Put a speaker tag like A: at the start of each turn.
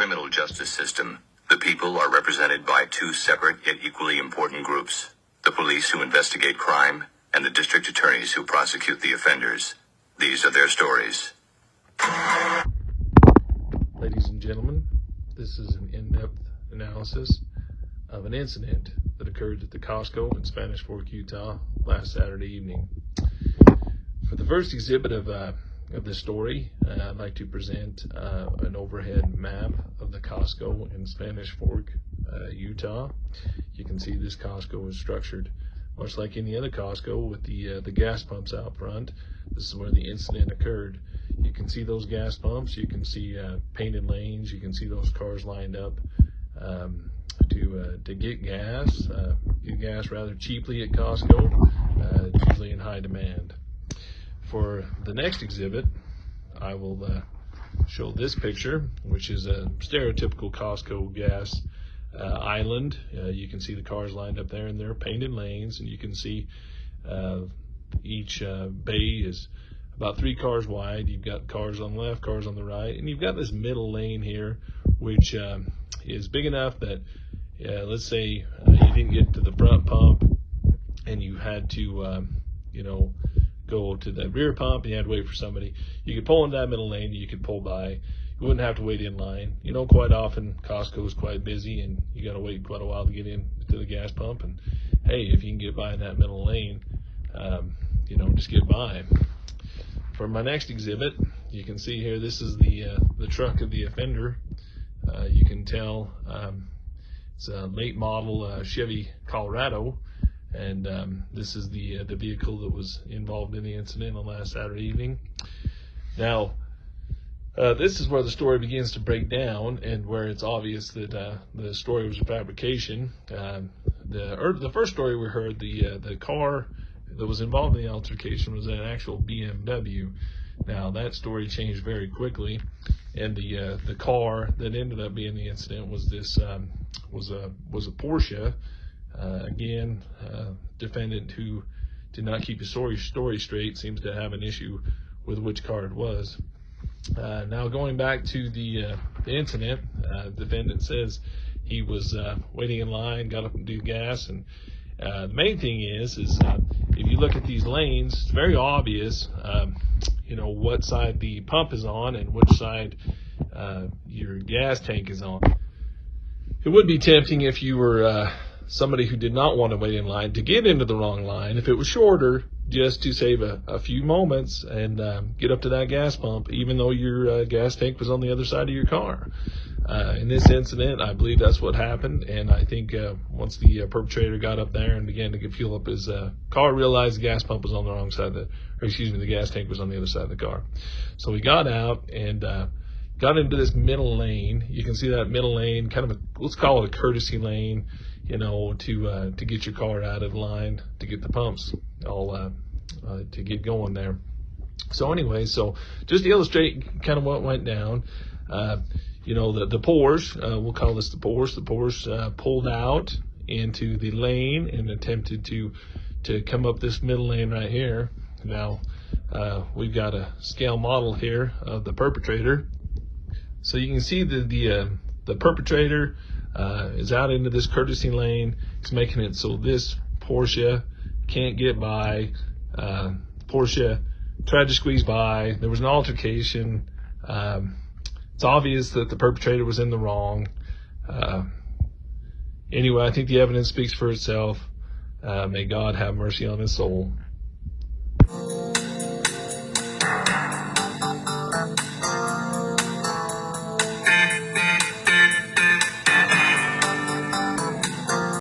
A: criminal justice system, the people are represented by two separate yet equally important groups: the police who investigate crime and the district attorneys who prosecute the offenders. These are their stories.
B: Ladies and gentlemen, this is an in-depth analysis of an incident that occurred at the Costco in Spanish Fork, Utah last Saturday evening. For the first exhibit of this story, I'd like to present an overhead map of the Costco in Spanish Fork, Utah. You can see this Costco is structured much like any other Costco with the gas pumps out front. This is where the incident occurred. You can see those gas pumps, you can see painted lanes, you can see those cars lined up to get gas rather cheaply at Costco. It's usually in high demand. For the next exhibit, I will show this picture, which is a stereotypical Costco gas island. You can see the cars lined up there in their painted lanes, and you can see each bay is about 3 cars wide. You've got cars on the left, cars on the right, and you've got this middle lane here, which is big enough that let's say you didn't get to the front pump and you had to go to the rear pump and you had to wait for somebody. You could pull into that middle lane, you could pull by. You wouldn't have to wait in line. Quite often Costco is quite busy and you got to wait quite a while to get in to the gas pump. And hey, if you can get by in that middle lane, just get by. For my next exhibit, you can see here, this is the truck of the offender. You can tell it's a late model Chevy Colorado, and this is the vehicle that was involved in the incident on last Saturday evening. Now, this is where the story begins to break down, and where it's obvious that the story was a fabrication. The first story we heard, the car that was involved in the altercation was an actual BMW. Now that story changed very quickly, and the car that ended up being the incident was this was a Porsche. Again, defendant who did not keep his story straight seems to have an issue with which car it was. Now going back to the incident, defendant says he was waiting in line, got up and do gas, and the main thing is if you look at these lanes, it's very obvious what side the pump is on and which side your gas tank is on. It would be tempting if you were somebody who did not want to wait in line to get into the wrong line, if it was shorter, just to save a few moments and get up to that gas pump, even though your gas tank was on the other side of your car. In this incident, I believe that's what happened, and I think once the perpetrator got up there and began to get fuel up his car, realized the gas pump was on the wrong side the gas tank was on the other side of the car. So he got out and got into this middle lane. You can see that middle lane, kind of let's call it a courtesy lane, to get your car out of line to get the pumps all to get going there. So anyway, so just to illustrate kind of what went down, the Porsche, we'll call this the Porsche pulled out into the lane and attempted to come up this middle lane right here. Now we've got a scale model here of the perpetrator. So you can see the perpetrator is out into this courtesy lane. He's making it so this Porsche can't get by. Porsche tried to squeeze by. There was an altercation. It's obvious that the perpetrator was in the wrong. Anyway, I think the evidence speaks for itself. May God have mercy on his soul.